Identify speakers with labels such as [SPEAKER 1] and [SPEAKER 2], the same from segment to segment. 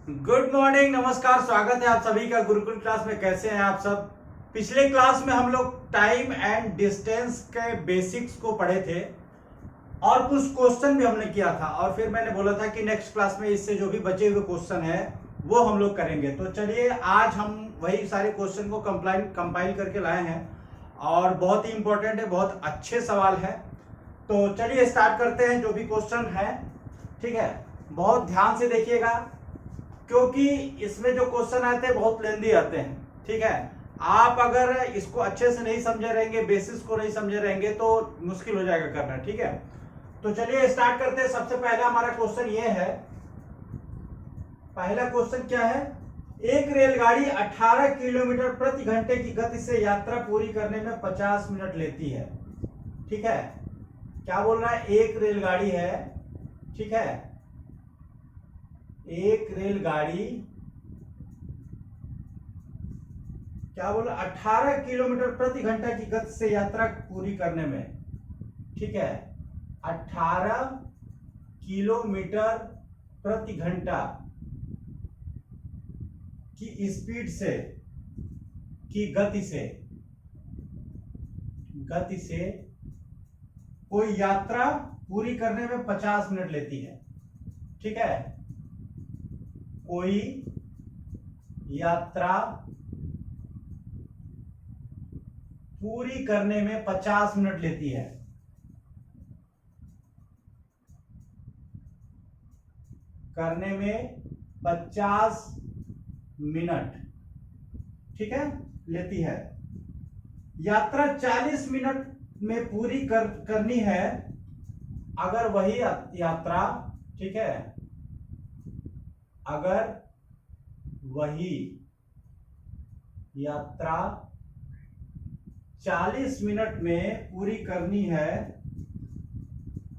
[SPEAKER 1] Good morning, नमस्कार, स्वागत है आप सभी का गुरुकुल क्लास में। कैसे हैं आप सब। पिछले क्लास में हम लोग टाइम एंड डिस्टेंस के बेसिक्स को पढ़े थे और कुछ क्वेश्चन भी हमने किया था, और फिर मैंने बोला था कि नेक्स्ट क्लास में इससे जो भी बचे हुए क्वेश्चन है वो हम लोग करेंगे। तो चलिए आज हम वही सारे क्वेश्चन को कंपाइल करके लाए हैं और बहुत ही इंपॉर्टेंट है, बहुत अच्छे सवाल है। तो चलिए स्टार्ट करते हैं जो भी क्वेश्चन है। ठीक है, बहुत ध्यान से देखिएगा क्योंकि इसमें जो क्वेश्चन आते हैं बहुत लेंदी आते हैं। ठीक है, आप अगर इसको अच्छे से नहीं समझे रहेंगे, बेसिस को नहीं समझे रहेंगे तो मुश्किल हो जाएगा करना। ठीक है, तो चलिए स्टार्ट करते हैं। सबसे पहला हमारा क्वेश्चन ये है। पहला क्वेश्चन क्या है? एक रेलगाड़ी 18 किलोमीटर प्रति घंटे की गति से यात्रा पूरी करने में 50 मिनट लेती है। ठीक है, क्या बोल रहा है? एक रेलगाड़ी है, ठीक है, एक रेलगाड़ी क्या बोला? 18 किलोमीटर प्रति घंटा की गति से यात्रा पूरी करने में, ठीक है, 18 किलोमीटर प्रति घंटा की स्पीड से, की गति से कोई यात्रा पूरी करने में 50 मिनट लेती है। ठीक है, कोई यात्रा पूरी करने में 50 मिनट लेती है। करने में 50 मिनट, ठीक है, लेती है। यात्रा 40 मिनट में पूरी करनी है अगर वही यात्रा, ठीक है, अगर वही यात्रा 40 मिनट में पूरी करनी है,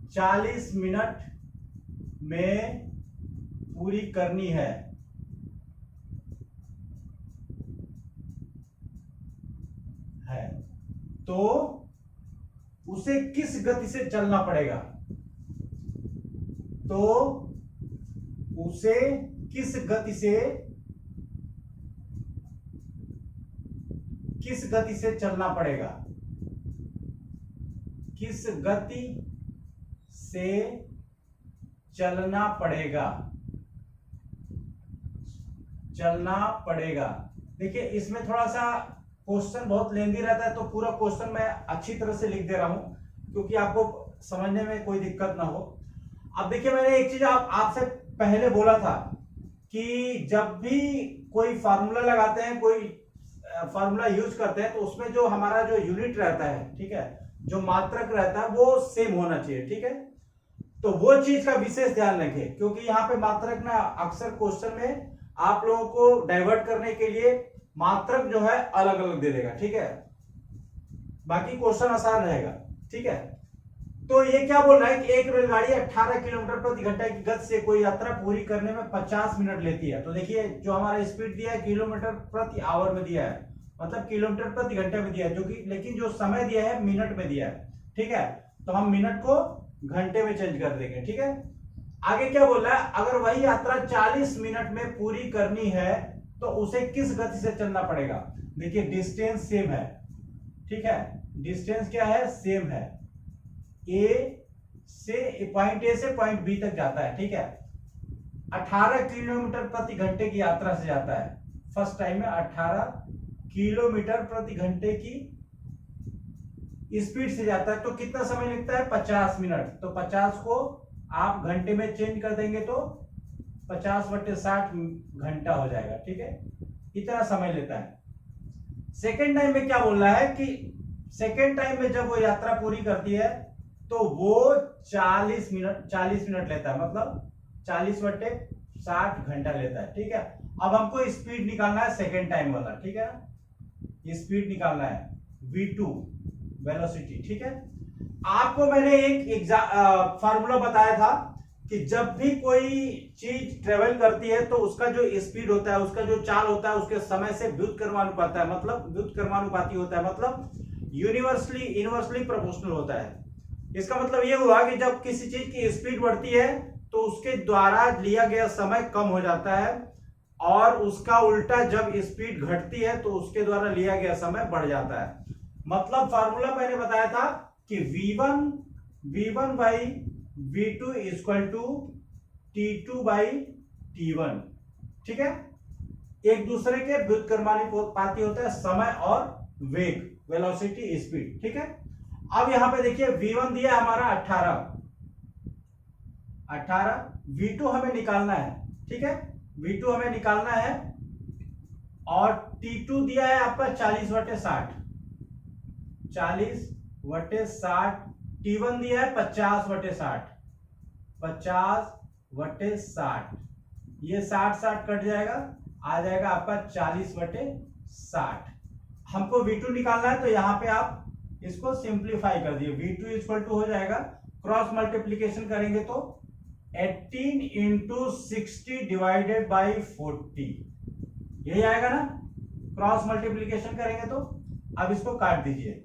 [SPEAKER 1] 40 मिनट में पूरी करनी है, तो उसे किस गति से चलना पड़ेगा? तो उसे किस गति से चलना पड़ेगा? किस गति से चलना पड़ेगा? देखिए इसमें थोड़ा सा क्वेश्चन बहुत लेंदी रहता है, तो पूरा क्वेश्चन मैं अच्छी तरह से लिख दे रहा हूं क्योंकि आपको समझने में कोई दिक्कत ना हो। अब देखिए, मैंने एक चीज आपसे पहले बोला था कि जब भी कोई फार्मूला लगाते हैं, कोई फार्मूला यूज करते हैं, तो उसमें जो हमारा जो यूनिट रहता है, ठीक है, जो मात्रक रहता है वो सेम होना चाहिए। ठीक है, तो वो चीज का विशेष ध्यान रखें क्योंकि यहाँ पे मात्रक ना अक्सर क्वेश्चन में आप लोगों को डाइवर्ट करने के लिए मात्रक जो है अलग अलग दे देगा। ठीक है, बाकी क्वेश्चन आसान रहेगा। ठीक है, तो ये क्या बोल रहा है कि एक रेलगाड़ी 18 किलोमीटर प्रति घंटा की गति से कोई यात्रा पूरी करने में 50 मिनट लेती है। तो देखिए जो हमारा स्पीड दिया है किलोमीटर प्रति आवर में दिया है, मतलब किलोमीटर प्रति घंटे में दिया है, जो कि लेकिन जो समय दिया है मिनट में दिया है। ठीक है, तो हम मिनट को घंटे में चेंज कर देंगे। ठीक है, आगे क्या बोल रहा है? अगर वही यात्रा 40 मिनट में पूरी करनी है तो उसे किस गति से चलना पड़ेगा? देखिए डिस्टेंस सेम है, ठीक है, डिस्टेंस क्या है? सेम है। पॉइंट ए से पॉइंट बी तक जाता है। ठीक है, 18 किलोमीटर प्रति घंटे की यात्रा से जाता है। फर्स्ट टाइम में 18 किलोमीटर प्रति घंटे की स्पीड से जाता है, तो कितना समय लगता है? 50 मिनट। तो 50 को आप घंटे में चेंज कर देंगे तो 50/60 घंटा हो जाएगा। ठीक है, इतना समय लेता है। सेकेंड टाइम में क्या बोल रहा है कि सेकेंड टाइम में जब वो यात्रा पूरी करती है तो वो 40 मिनट लेता है, मतलब 40/60 घंटा लेता है। ठीक है, अब हमको स्पीड निकालना है सेकेंड टाइम वाला। ठीक है, ये स्पीड निकालना है v2 वेलोसिटी। ठीक है, आपको मैंने एक फार्मूला बताया था कि जब भी कोई चीज ट्रेवल करती है तो उसका जो स्पीड होता है, उसका जो चाल होता है, उसके समय से व्युत्क्रमानुपाती होता है, मतलब यूनिवर्सली इनवर्सली प्रोपोर्शनल होता है। इसका मतलब ये हुआ कि जब किसी चीज की स्पीड बढ़ती है तो उसके द्वारा लिया गया समय कम हो जाता है, और उसका उल्टा जब स्पीड घटती है तो उसके द्वारा लिया गया समय बढ़ जाता है। मतलब फार्मूला मैंने बताया था कि v1 by v2 equal to t2 by t1। ठीक है, एक दूसरे के व्युत्क्रमानुपाती होता है समय और वेग, वेलोसिटी, स्पीड। ठीक है, अब यहां पे देखिए v1 दिया हमारा 18, v2 हमें निकालना है। ठीक है, v2 हमें निकालना है और t2 दिया है आपका 40/60, 40/60, t1 दिया है 50/60, 50/60। ये 60 कट जाएगा, आ जाएगा आपका 40/60। हमको v2 निकालना है तो यहां पे आप इसको सिंप्लीफाई कर दिए, v2 इक्वल टू हो जाएगा, क्रॉस मल्टीप्लीकेशन करेंगे तो 18 इंटू 60 डिवाइडेड बाई 40, यही आएगा ना। क्रॉस मल्टीप्लीकेशन करेंगे तो अब इसको काट दीजिए,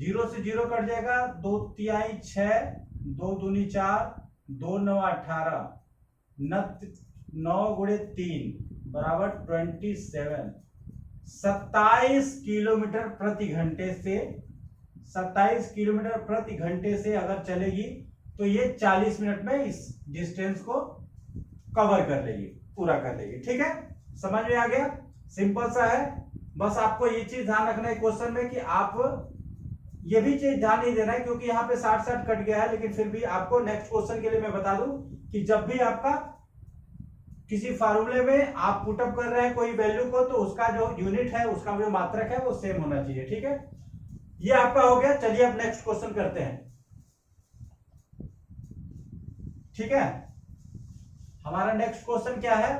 [SPEAKER 1] 0 से 0 कट जाएगा, 2 तिहाई 6, 2 दूनी 4, 2 9 18, 9 गुणे 3 बराबर 27। 27 किलोमीटर प्रति घंटे से, 27 किलोमीटर प्रति घंटे से अगर चलेगी तो ये 40 मिनट में इस डिस्टेंस को कवर कर लेगी, पूरा कर लेगी। ठीक है, समझ में आ गया, सिंपल सा है। बस आपको ये चीज ध्यान रखना है क्वेश्चन में कि आप ये भी चीज ध्यान नहीं देना है, क्योंकि यहाँ पे 60 कट गया है, लेकिन फिर भी आपको नेक्स्ट क्वेश्चन के लिए मैं बता दूं कि जब भी आपका किसी फार्मूले में आप पुटअप कर रहे हैं कोई वैल्यू को, तो उसका जो यूनिट है, उसका जो मात्रक है वो सेम होना चाहिए। ठीक है, ये आपका हो गया। चलिए अब नेक्स्ट क्वेश्चन करते हैं। ठीक है, हमारा नेक्स्ट क्वेश्चन क्या है?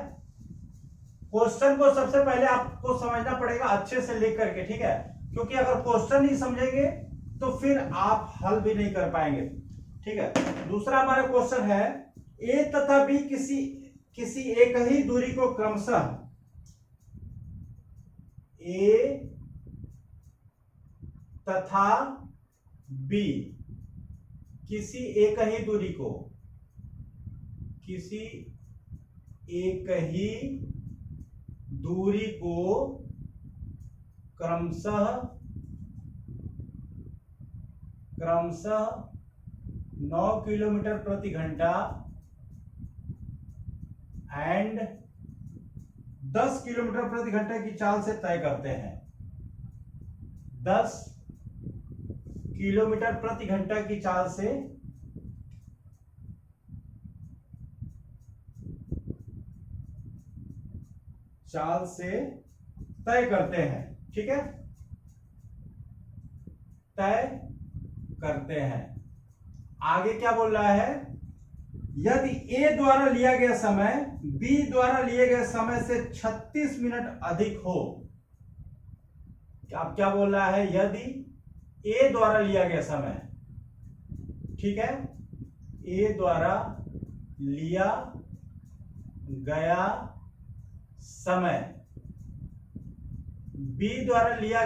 [SPEAKER 1] क्वेश्चन को सबसे पहले आपको समझना पड़ेगा अच्छे से लिख करके। ठीक है, क्योंकि अगर क्वेश्चन नहीं समझेंगे तो फिर आप हल भी नहीं कर पाएंगे। ठीक है, दूसरा हमारा क्वेश्चन है, ए तथा बी किसी एक ही दूरी को क्रमशः ए तथा बी किसी एक ही दूरी को क्रमशः 9 किलोमीटर प्रति घंटा एंड 10 किलोमीटर प्रति घंटे की चाल से तय करते हैं। 10 किलोमीटर प्रति घंटा की चाल से तय करते हैं। ठीक है, तय करते हैं। आगे क्या बोल रहा है? यदि ए द्वारा लिया गया समय बी द्वारा लिए गए समय से 36 मिनट अधिक हो। अब क्या बोल रहा है? यदि ए द्वारा लिया गया समय, ठीक है, ए द्वारा लिया गया समय बी द्वारा लिए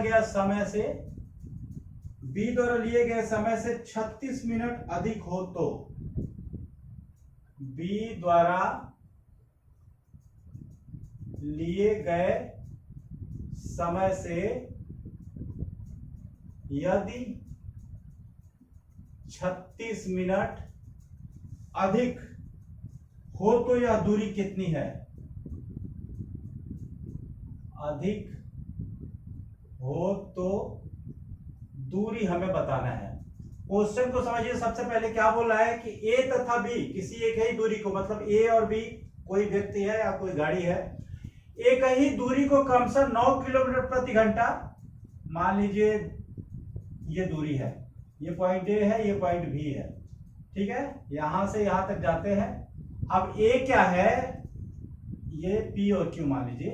[SPEAKER 1] गए समय से 36 मिनट अधिक हो तो बी द्वारा लिए गए समय से यदि 36 मिनट अधिक हो तो यह दूरी कितनी है? अधिक हो तो दूरी हमें बताना है। क्वेश्चन को समझिए। सबसे पहले क्या बोल रहा है कि ए तथा बी किसी एक ही दूरी को, मतलब ए और बी कोई व्यक्ति है या कोई गाड़ी है, एक ही दूरी को क्रमशः 9 किलोमीटर प्रति घंटा, मान लीजिए ये दूरी है, ये पॉइंट ए है, ये पॉइंट बी है। ठीक है, यहां से यहां तक जाते हैं। अब ए क्या है? ये पी और क्यू मान लीजिए,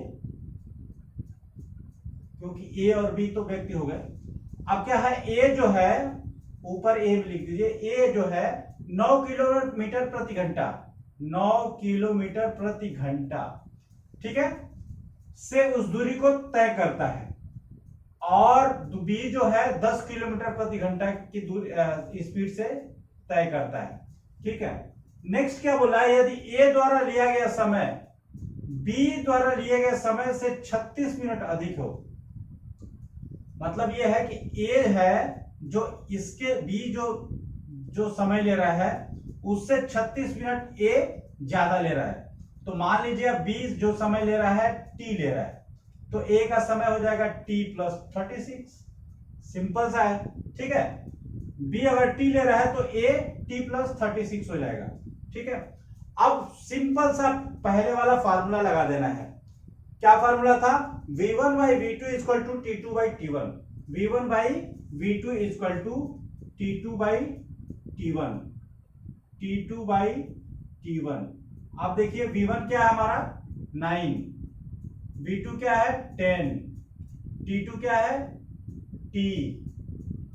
[SPEAKER 1] क्योंकि ए और बी तो व्यक्ति हो गए। अब क्या है? ए जो है, ऊपर ए लिख दीजिए, ए जो है 9 किलोमीटर प्रति घंटा, 9 किलोमीटर प्रति घंटा, ठीक है, से उस दूरी को तय करता है। और बी जो है 10 किलोमीटर प्रति घंटा की दूरी स्पीड से तय करता है। ठीक है, नेक्स्ट क्या बोला है? यदि ए द्वारा लिया गया समय बी द्वारा लिए गए समय से 36 मिनट अधिक हो। मतलब यह है कि ए है जो इसके बी जो जो समय ले रहा है उससे 36 मिनट ए ज्यादा ले रहा है। तो मान लीजिए अब बी जो समय ले रहा है टी ले रहा है, तो ए का समय हो जाएगा टी प्लस 36। सिंपल सा है, ठीक है। बी अगर टी ले रहा है तो ए टी प्लस 36 हो जाएगा, ठीक है। अब सिंपल सा पहले वाला फार्मूला लगा देना है। क्या फार्मूला था? v1 by v2 equal to t2 by t1। v1 by v2 equal to t2 by t1, t2 by t1। अब देखिए v1 क्या है हमारा 9, v2 क्या है 10, t2 क्या है t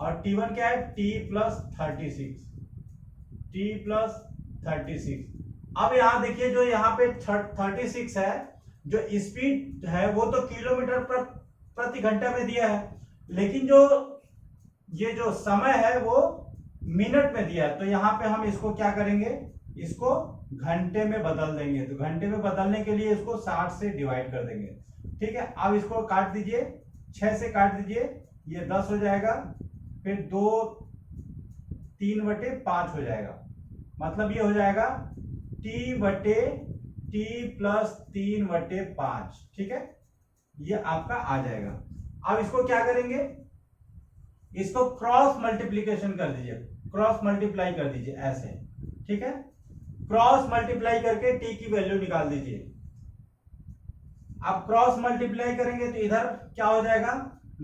[SPEAKER 1] और t1 क्या है t प्लस 36, t प्लस 36। अब यहां देखिए जो यहाँ पे 36 है, जो स्पीड है वो तो किलोमीटर प्रति घंटा में दिया है, लेकिन जो ये जो समय है वो मिनट में दिया है। तो यहाँ पे हम इसको क्या करेंगे, इसको घंटे में बदल देंगे। तो घंटे में बदलने के लिए इसको 60 से डिवाइड कर देंगे, ठीक है। अब इसको काट दीजिए, 6 से काट दीजिए, ये 10 हो जाएगा, फिर 2 3/5 हो जाएगा। मतलब ये हो जाएगा t/t प्लस 3/5, ठीक है। ये आपका आ जाएगा। अब इसको क्या करेंगे, इसको क्रॉस मल्टीप्लीकेशन कर दीजिए, क्रॉस मल्टीप्लाई कर दीजिए ऐसे, ठीक है। क्रॉस मल्टीप्लाई करके t की वैल्यू निकाल दीजिए। आप क्रॉस मल्टीप्लाई करेंगे तो इधर क्या हो जाएगा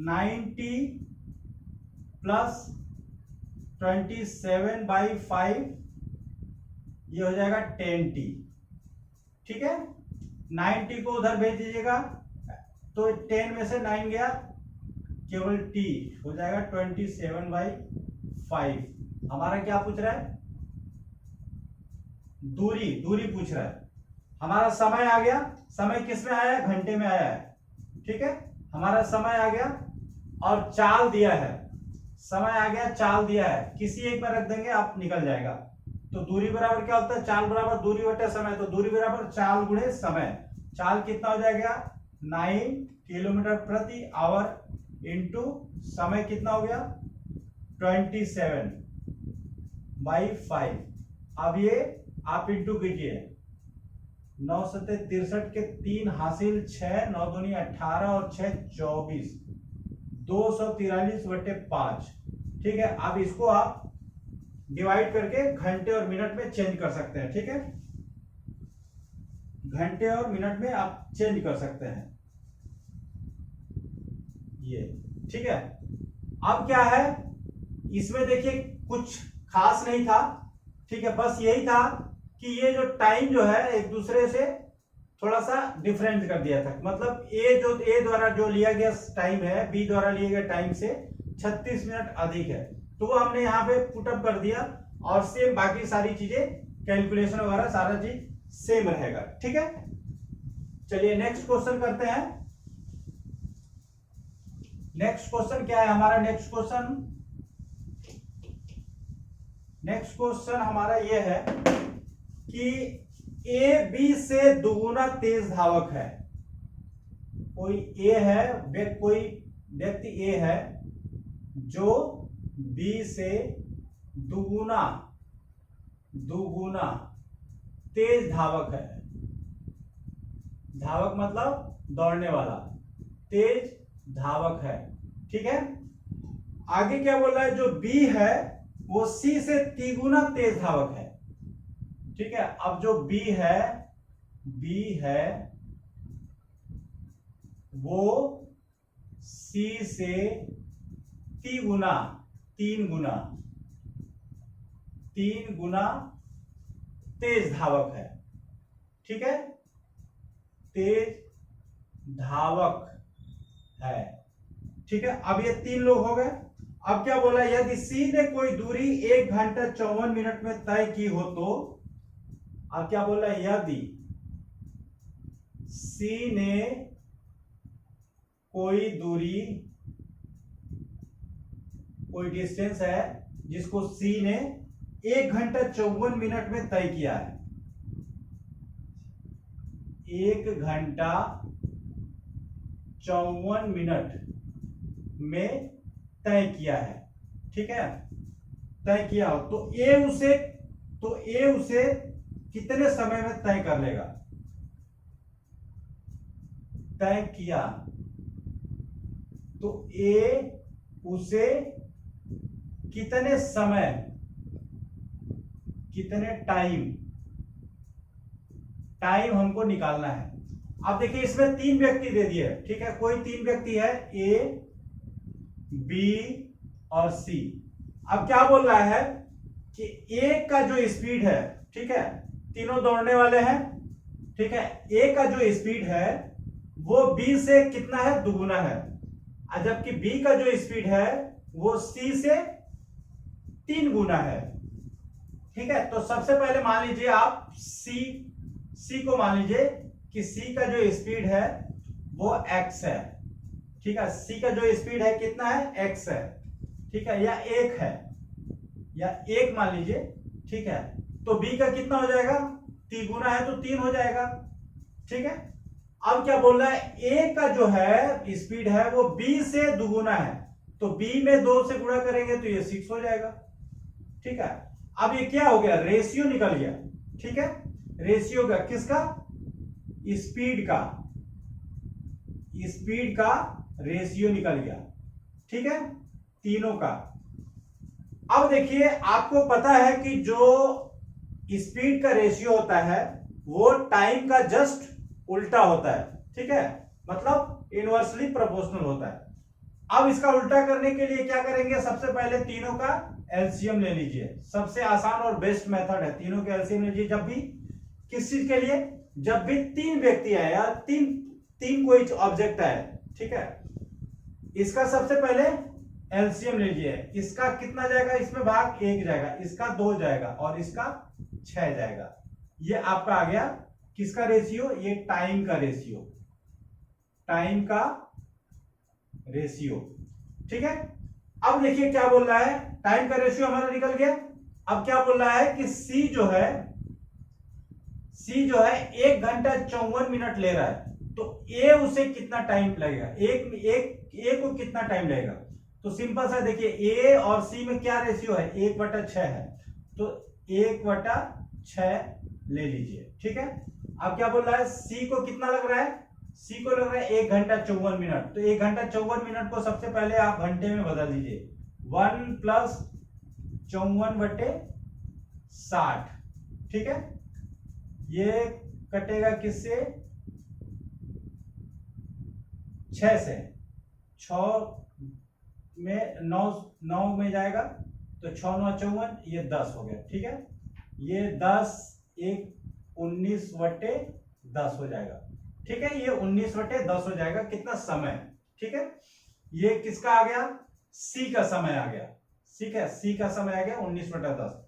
[SPEAKER 1] 90 प्लस 27/5, ये हो जाएगा 10t, ठीक है। 90 को उधर भेज दीजिएगा तो 10 में से 9 गया, केवल t हो जाएगा 27/5। हमारा क्या पूछ रहा है, दूरी पूछ रहा है। हमारा समय आ गया, समय किस में आया है, घंटे में आया है, ठीक है। हमारा समय आ गया और चाल दिया है, समय आ गया, चाल दिया है, किसी एक में रख देंगे आप निकल जाएगा। तो दूरी बराबर क्या होता है, चाल बराबर दूरी बटे समय। तो दूरी बराबर चाल गुणे समय। चाल कितना हो जाएगा 9 किलोमीटर प्रति आवर इंटू समय कितना हो गया 27/5। अब ये आप इंटू कीजिए, 9 सत्ते 63 के 3 हासिल 6, 9 दूनी 18 और 6 24, 243/5, ठीक है। अब इसको आप डिवाइड करके घंटे और मिनट में चेंज कर सकते हैं, ठीक है। घंटे और मिनट में आप चेंज कर सकते हैं ये, ठीक है। अब क्या है इसमें देखिए कुछ खास नहीं था, ठीक है। बस यही था कि ये जो टाइम जो है एक दूसरे से थोड़ा सा डिफरेंट कर दिया था। मतलब ए द्वारा जो लिया गया टाइम है बी द्वारा लिए गए टाइम से 36 मिनट अधिक है, तो वो हमने यहाँ पे पुटअप कर दिया और सेम बाकी सारी चीजें कैलकुलेशन वगैरह सारा चीज सेम रहेगा, ठीक है। चलिए नेक्स्ट क्वेश्चन करते हैं। नेक्स्ट क्वेश्चन क्या है हमारा, नेक्स्ट क्वेश्चन हमारा ये है कि ए बी से दुगुना तेज धावक है। कोई ए है, कोई व्यक्ति ए है जो बी से दुगुना तेज धावक है। धावक मतलब दौड़ने वाला, तेज धावक है, ठीक है। आगे क्या बोल रहा है, जो बी है वो सी से तिगुना तेज धावक है, ठीक है। अब जो बी है वो सी से 3 गुना तेज धावक है, ठीक है। तेज धावक है, ठीक है। अब ये 3 लोग हो गए। अब क्या बोला, यदि सी ने कोई दूरी 1 घंटा 54 मिनट में तय की हो तो, अब क्या बोला, यदि सी ने कोई दूरी, कोई डिस्टेंस है जिसको सी ने 1 घंटा 54 मिनट में तय किया है, 1 घंटा 54 मिनट में तय किया है, ठीक है, तय किया हो तो ए उसे कितने समय में तय कर लेगा? तय किया तो ए उसे कितने समय, कितने टाइम हमको निकालना है। अब देखिए इसमें 3 व्यक्ति दे दिए, ठीक है, कोई 3 व्यक्ति है ए, बी और सी। अब क्या बोल रहा है कि ए का जो स्पीड है, ठीक है, तीनों दौड़ने वाले हैं, ठीक है, ए का जो स्पीड है वो बी से कितना है? दुगुना है, और जबकि बी का जो स्पीड है वो सी से 3 गुना है, ठीक है। तो सबसे पहले मान लीजिए आप सी को मान लीजिए कि सी का जो स्पीड है वो x है, ठीक है, सी का जो स्पीड है कितना है? x है, ठीक है, या 1 है, या 1 मान लीजिए, ठीक है। तो b का कितना हो जाएगा? 3 गुना है तो 3 हो जाएगा, ठीक है। अब क्या बोल रहा है? a का जो है स्पीड है वो b से दुगुना है, तो b में 2 से गुणा करेंगे तो ये 6 हो जाएगा, ठीक है। अब ये क्या हो गया? रेशियो निकल गया, ठीक है, रेशियो का, किसका? स्पीड का रेशियो निकल गया, ठीक है, तीनों का। अब देखिए आपको पता है कि जो स्पीड का रेशियो होता है वो टाइम का जस्ट उल्टा होता है, ठीक है, मतलब इनवर्सली प्रोपोर्शनल होता है। अब इसका उल्टा करने के लिए क्या करेंगे? सबसे पहले तीनों का एलसीएम ले लीजिए, सबसे आसान और बेस्ट मेथड है, तीनों के एलसीएम लीजिए। जब भी किस चीज के लिए? जब भी 3 व्यक्ति आए या तीन कोई ऑब्जेक्ट आए, ठीक है, इसका सबसे पहले एलसीएम ले लीजिए। इसका कितना जाएगा? इसमें भाग 1 जाएगा, इसका 2 जाएगा और इसका 6 जाएगा। ये आपका आ गया किसका रेशियो? ये टाइम का रेशियो, ठीक है। अब देखिए क्या बोल रहा है, टाइम का रेशियो हमारा निकल गया। अब क्या बोल रहा है कि सी जो है 1 घंटा 54 मिनट ले रहा है, तो ए उसे कितना टाइम लगेगा? ए को कितना टाइम लगेगा? तो सिंपल सा देखिए, ए और सी में क्या रेशियो है? 1/6 है, तो 1/6 ले लीजिए, ठीक है। अब क्या बोल रहा है? सी को कितना लग रहा है? सी को लग रहा है 1 घंटा 54 मिनट, तो 1 घंटा 54 मिनट को सबसे पहले आप घंटे में बदल दीजिए, 1 + 54/60, ठीक है। ये कटेगा किससे? 6 से, 6 में 9 में जाएगा तो 6 9 54, ये 10 हो गया, ठीक है। ये 10 1 19/10 हो जाएगा, ठीक है, ये 19/10 हो जाएगा। कितना समय? ठीक है, ये किसका आ गया? सी का समय आ गया, ठीक है, सी का समय आ गया 19/10।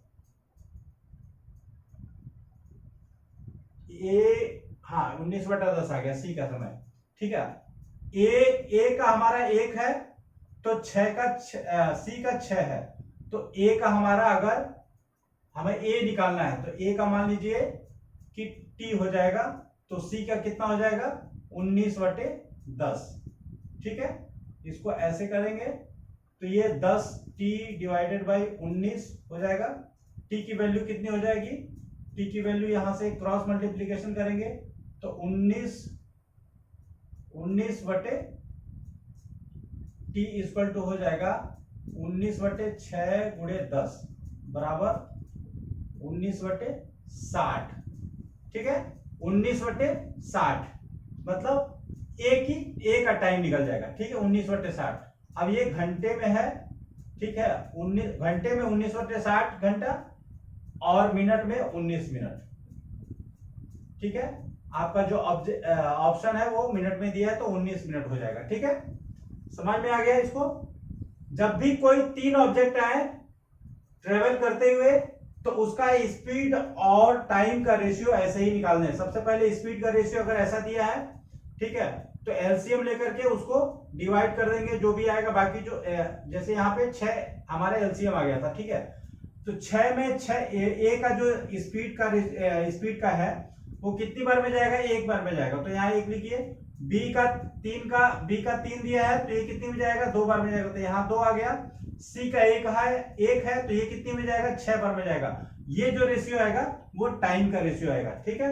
[SPEAKER 1] हाँ 19/10 आ गया सी का समय, ठीक है। ए का हमारा 1 है तो 6 का सी का 6 है, तो ए का हमारा, अगर हमें ए निकालना है तो ए का मान लीजिए कि टी हो जाएगा, तो सी का कितना हो जाएगा? 19/10, ठीक है। इसको ऐसे करेंगे तो ये 10t/19 हो जाएगा। टी की वैल्यू कितनी हो जाएगी? टी की वैल्यू यहां से क्रॉस मल्टीप्लीकेशन करेंगे तो 19/t इक्वल टू हो जाएगा 19/6 × 10 बराबर 19/60, ठीक है, 19/60 मतलब ए का टाइम निकल जाएगा, ठीक है, 19/60। अब ये घंटे में है, ठीक है, 19 घंटे में 19/60 घंटा और मिनट में 19 मिनट, ठीक है। आपका जो ऑप्शन है वो मिनट में दिया है तो 19 मिनट हो जाएगा, ठीक है। समझ में आ गया इसको? जब भी कोई 3 ऑब्जेक्ट आए ट्रेवल करते हुए तो उसका स्पीड और टाइम का रेशियो ऐसे ही निकालना है। सबसे पहले स्पीड का रेशियो अगर ऐसा दिया है, ठीक है, तो एलसीएम लेकर के उसको डिवाइड कर देंगे, जो भी आएगा। बाकी जो जैसे यहाँ पे 6 हमारा एलसीएम आ गया था, ठीक है, तो 6 में 6 ए का जो स्पीड का है वो कितनी बार में जाएगा, एक बार में जाएगा। तो यहाँ एक लिखिए, बी का तीन दिया है तो ये कितनी में जाएगा, 2 बार में जाएगा, तो यहाँ 2 आ गया। सी का एक है तो ये कितनी में जाएगा, 6 बार में जाएगा। ये जो रेशियो आएगा वो टाइम का रेशियो आएगा, ठीक है।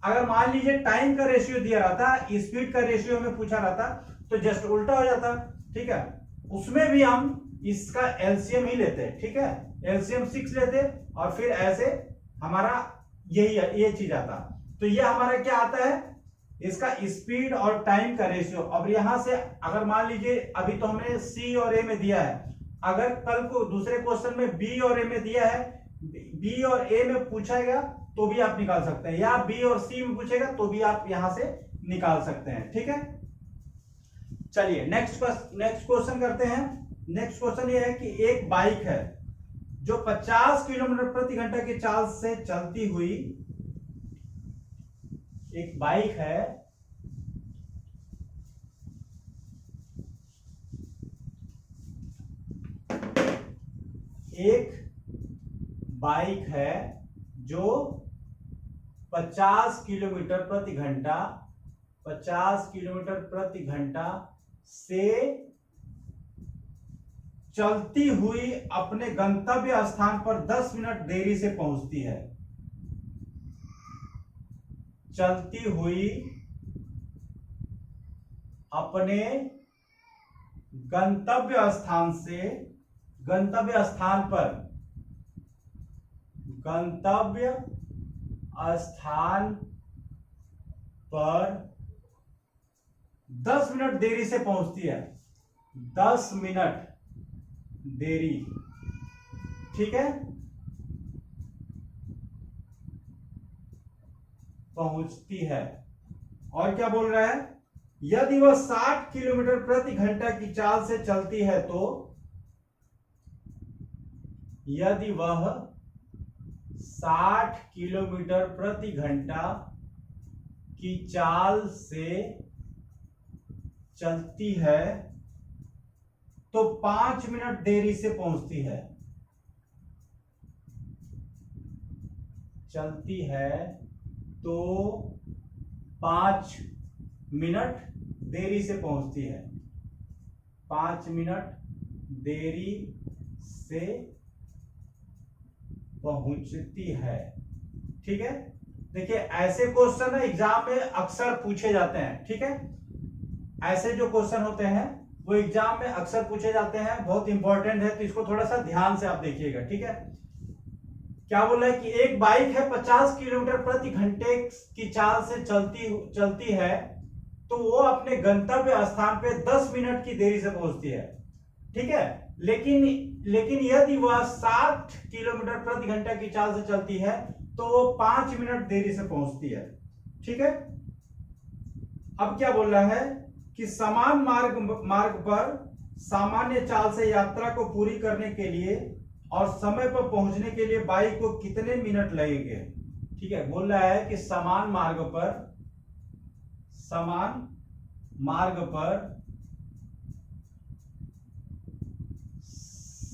[SPEAKER 1] अगर मान लीजिए टाइम का रेशियो दिया रहता, स्पीड का रेशियो हमें पूछा रहता, तो जस्ट उल्टा हो जाता, ठीक है। उसमें भी हम इसका एलसीएम ही लेते हैं, ठीक है, एलसीएम 6 लेते और फिर ऐसे हमारा ये चीज आता। तो ये हमारा क्या आता है, इसका स्पीड और टाइम का रेशियो। अब यहां से अगर मान लीजिए अभी तो हमने सी और ए में दिया है, अगर कल को दूसरे क्वेश्चन में बी और ए में दिया है, बी और ए में पूछेगा तो भी आप निकाल सकते हैं, या बी और सी में पूछेगा तो भी आप यहां से निकाल सकते हैं, ठीक है। चलिए नेक्स्ट क्वेश्चन करते हैं। नेक्स्ट क्वेश्चन ये है कि एक बाइक है जो 50 किलोमीटर प्रति घंटा की चाल से चलती हुई, एक बाइक है जो 50 किलोमीटर प्रति घंटा से चलती हुई अपने गंतव्य स्थान पर 10 मिनट देरी से पहुंचती है। चलती हुई अपने गंतव्य स्थान पर 10 मिनट देरी से पहुंचती है, 10 मिनट देरी, ठीक है, पहुंचती है। और क्या बोल रहा है, यदि वह 60 किलोमीटर प्रति घंटा की चाल से चलती है तो, यदि वह 60 किलोमीटर प्रति घंटा की चाल से चलती है तो 5 मिनट देरी से पहुंचती है। चलती है तो 5 मिनट देरी से पहुंचती है, 5 मिनट देरी से पहुंचती है, ठीक है। देखिए ऐसे क्वेश्चन एग्जाम में अक्सर पूछे जाते हैं, ठीक है। ऐसे जो क्वेश्चन होते हैं वो एग्जाम में अक्सर पूछे जाते हैं, बहुत इंपॉर्टेंट है, तो इसको थोड़ा सा ध्यान से आप देखिएगा, ठीक है। क्या बोल रहा है कि एक बाइक है 50 किलोमीटर प्रति घंटे की चाल से चलती है तो वो अपने गंतव्य स्थान पे 10 मिनट की देरी से पहुंचती है, ठीक है। लेकिन यदि वह 60 किलोमीटर प्रति घंटा की चाल से चलती है तो वो 5 मिनट देरी से पहुंचती है, ठीक है। अब क्या बोल रहा है कि समान मार्ग पर सामान्य चाल से यात्रा को पूरी करने के लिए और समय पर पहुंचने के लिए बाइक को कितने मिनट लगेंगे, ठीक है। बोल रहा है कि समान मार्ग पर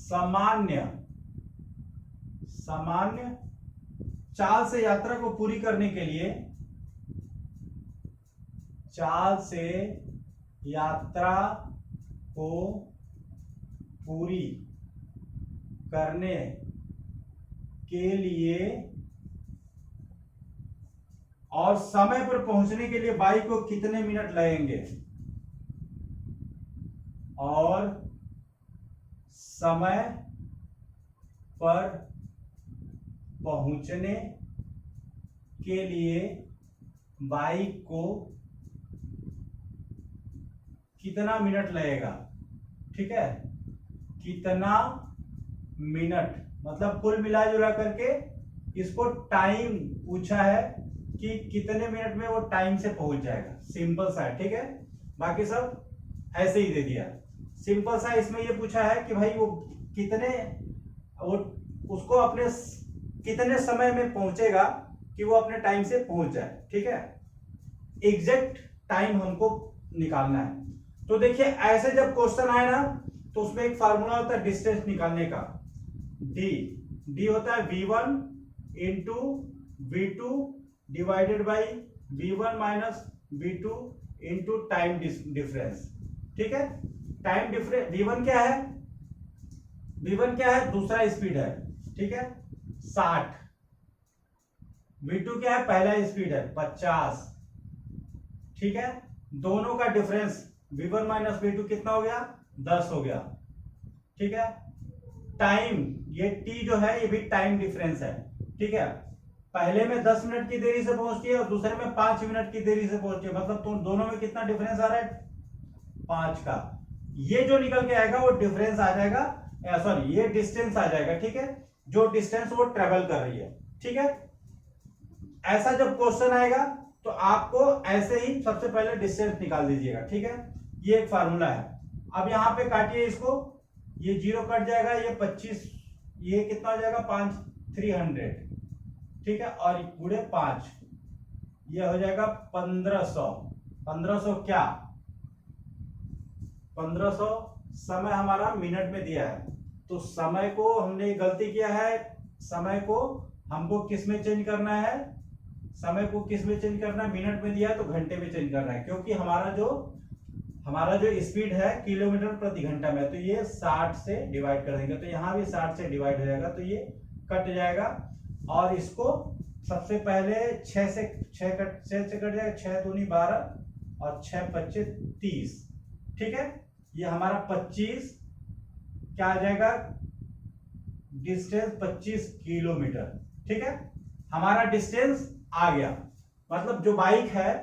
[SPEAKER 1] सामान्य चाल से यात्रा को पूरी करने के लिए, चाल से यात्रा को पूरी करने के लिए और समय पर पहुंचने के लिए बाइक को कितने मिनट लगेंगे, और समय पर पहुंचने के लिए बाइक को कितना मिनट लगेगा, ठीक है। कितना मिनट मतलब कुल मिला जुला करके इसको टाइम पूछा है कि कितने मिनट में वो टाइम से पहुंच जाएगा, सिंपल सा है, ठीक है। बाकी सब ऐसे ही दे दिया, सिंपल सा। इसमें ये पूछा है कि भाई वो उसको अपने कितने समय में पहुंचेगा कि वो अपने टाइम से पहुंच जाए, ठीक है। एग्जैक्ट टाइम हमको निकालना है। तो देखिए ऐसे जब क्वेश्चन आए ना तो उसमें एक फार्मूला होता है डिस्टेंस निकालने का, डी होता है v1 into v2 divided by v1 minus v2 into time difference. ठीक है, टाइम डिफरेंस v1 क्या है, v1 क्या है, दूसरा स्पीड है, ठीक है 60, v2 क्या है, पहला स्पीड है 50। ठीक है, दोनों का डिफरेंस v1 माइनस v2 कितना हो गया, 10 हो गया। ठीक है, टाइम ये t जो है ये भी टाइम डिफरेंस है। ठीक है, पहले में 10 मिनट की देरी से पहुंचती है और दूसरे में 5 मिनट की देरी से पहुंचती है, मतलब तुम दोनों में कितना डिफरेंस आ रहा है, 5 का। ये जो निकल के आएगा वो डिफरेंस आ जाएगा, सॉरी ये डिस्टेंस आ जाएगा। ठीक है, जो डिस्टेंस वो ट्रेवल कर रही है। ठीक है, ऐसा जब क्वेश्चन आएगा तो आपको ऐसे ही सबसे पहले डिस्टेंस निकाल दीजिएगा। ठीक है, ये एक फार्मूला है। अब यहां पे काटिए इसको, ये 0 कट जाएगा, ये 25, ये कितना हो जाएगा 5 300। ठीक है, और पूरे 5 ये हो जाएगा 1500। 1500 क्या, 1500 समय हमारा मिनट में दिया है, तो समय को हमने गलती किया है, समय को हमको किस में चेंज करना है, समय को किस में चेंज करना है, मिनट में दिया है तो घंटे में चेंज करना है, क्योंकि हमारा जो स्पीड है किलोमीटर प्रति घंटा में, तो ये 60 से डिवाइड कर देंगे, तो यहां भी 60 से डिवाइड हो जाएगा, तो ये कट जाएगा। और इसको सबसे पहले 6 से कट जाएगा, 6 दूनी 12 और 6 25 30। ठीक है, ये हमारा 25 क्या आ जाएगा, डिस्टेंस 25 किलोमीटर। ठीक है, हमारा डिस्टेंस आ गया, मतलब जो बाइक है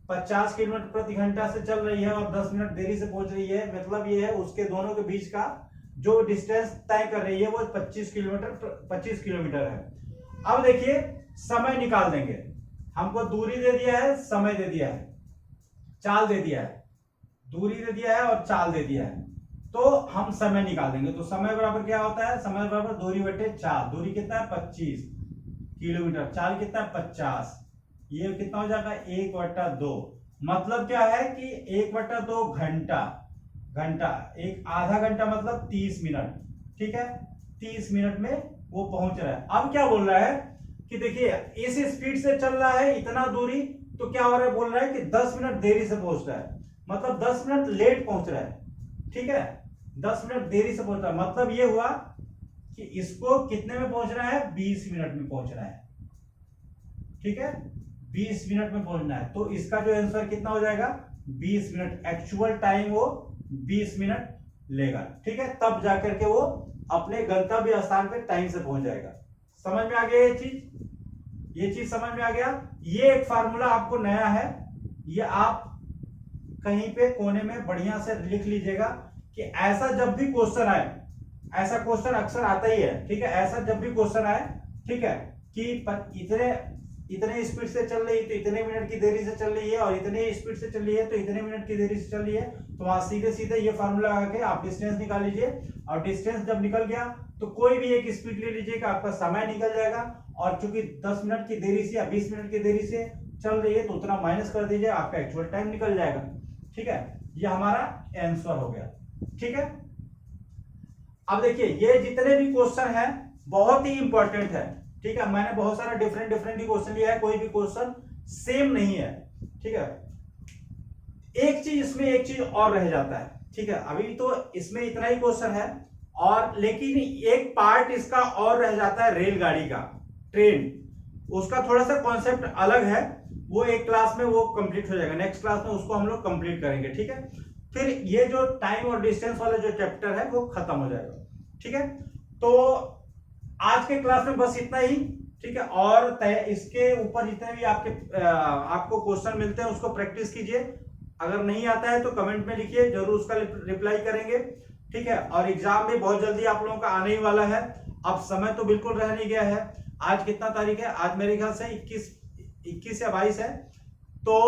[SPEAKER 1] 50 किलोमीटर प्रति घंटा से चल रही है और 10 मिनट देरी से पहुंच रही है, मतलब ये है उसके दोनों के बीच का जो डिस्टेंस तय कर रही है वो 25 किलोमीटर है। अब देखिए समय निकाल देंगे, हमको दूरी दे दिया है, समय दे दिया है, चाल दे दिया है, दूरी दे दिया है और चाल दे दिया है, तो हम समय निकाल देंगे। तो समय बराबर क्या होता है, समय बराबर दूरी बटे चाल। दूरी कितना है 25 किलोमीटर, चाल कितना है 50, ये कितना हो जाएगा 1/2। मतलब क्या है कि 1/2 घंटा, एक आधा घंटा मतलब 30 मिनट। ठीक है, 30 मिनट में वो पहुंच रहा है। अब क्या बोल रहा है कि देखिए इस स्पीड से चल रहा है इतना दूरी, तो क्या हो रहा है, बोल रहा है कि 10 मिनट देरी से पहुंच रहा है, मतलब 10 मिनट लेट पहुंच रहा है। ठीक है, 10 मिनट देरी से पहुंच रहा है, मतलब ये हुआ कि इसको कितने में पहुंच रहा है, 20 मिनट में पहुंच रहा है। ठीक है, 20 मिनट में पहुंचना है, तो इसका जो आंसर कितना हो जाएगा 20 मिनट। एक्चुअल टाइम वो 20 मिनट लेगा। ठीक है, तब जाकर के वो अपने गंतव्य स्थान पे टाइम से पहुंच जाएगा। समझ में आ गया ये चीज समझ में आ गया। ये एक फार्मूला आपको नया है, ये आप कहीं पे कोने में बढ़िया से लिख लीजिएगा कि ऐसा जब भी क्वेश्चन आए, ऐसा क्वेश्चन अक्सर आता ही है। ठीक है, ऐसा जब भी क्वेश्चन आए, ठीक है, कि इतने स्पीड से चल रही है तो इतने मिनट की देरी से चल रही है, और इतने स्पीड से चल रही है तो इतने मिनट की देरी से चल रही है, तो वहां सीधे सीधे ये फार्मूला लगा के आप डिस्टेंस निकाल लीजिए। और डिस्टेंस जब निकल गया तो कोई भी एक स्पीड ले लीजिए कि आपका समय निकल जाएगा, और चूंकि 10 मिनट की देरी से या 20 मिनट की देरी से चल रही है तो उतना माइनस कर दीजिए, आपका एक्चुअल टाइम निकल जाएगा। ठीक है, ये हमारा आंसर हो गया। ठीक है, अब देखिए ये जितने भी क्वेश्चन है बहुत ही इंपॉर्टेंट है। ठीक है, मैंने बहुत सारा डिफरेंट ही क्वेश्चन लिया है, कोई भी क्वेश्चन सेम नहीं है। ठीक है, एक चीज और रह जाता है। ठीक है, अभी तो इसमें इतना ही क्वेश्चन है, और लेकिन एक पार्ट इसका और रह जाता है, रेलगाड़ी का, ट्रेन, उसका थोड़ा सा कॉन्सेप्ट अलग है, वो एक क्लास में वो कंप्लीट हो जाएगा, नेक्स्ट क्लास में उसको हम लोग कंप्लीट करेंगे। ठीक है, फिर ये जो टाइम और डिस्टेंस वाला जो चैप्टर है वो खत्म हो जाएगा। ठीक है, तो आज के क्लास में बस इतना ही। ठीक है, और इसके ऊपर जितने भी आपको क्वेश्चन मिलते हैं उसको प्रैक्टिस कीजिए। अगर नहीं आता है तो कमेंट में लिखिए, जरूर उसका रिप्लाई करेंगे। ठीक है, और एग्जाम भी बहुत जल्दी आप लोगों का आने ही वाला है। अब समय तो बिल्कुल रह नहीं गया है। आज कितना तारीख है, आज मेरे ख्याल से 21 या 22 है, तो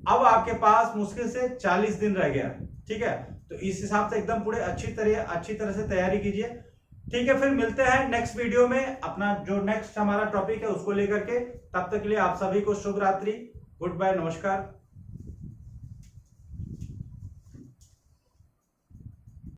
[SPEAKER 1] अब आपके पास मुश्किल से 40 दिन रह गया। ठीक है, तो इस हिसाब से एकदम पूरे अच्छी तरह से तैयारी कीजिए। ठीक है, फिर मिलते हैं नेक्स्ट वीडियो में, अपना जो नेक्स्ट हमारा टॉपिक है उसको लेकर के। तब तक के लिए आप सभी को शुभ रात्रि, गुड बाय, नमस्कार।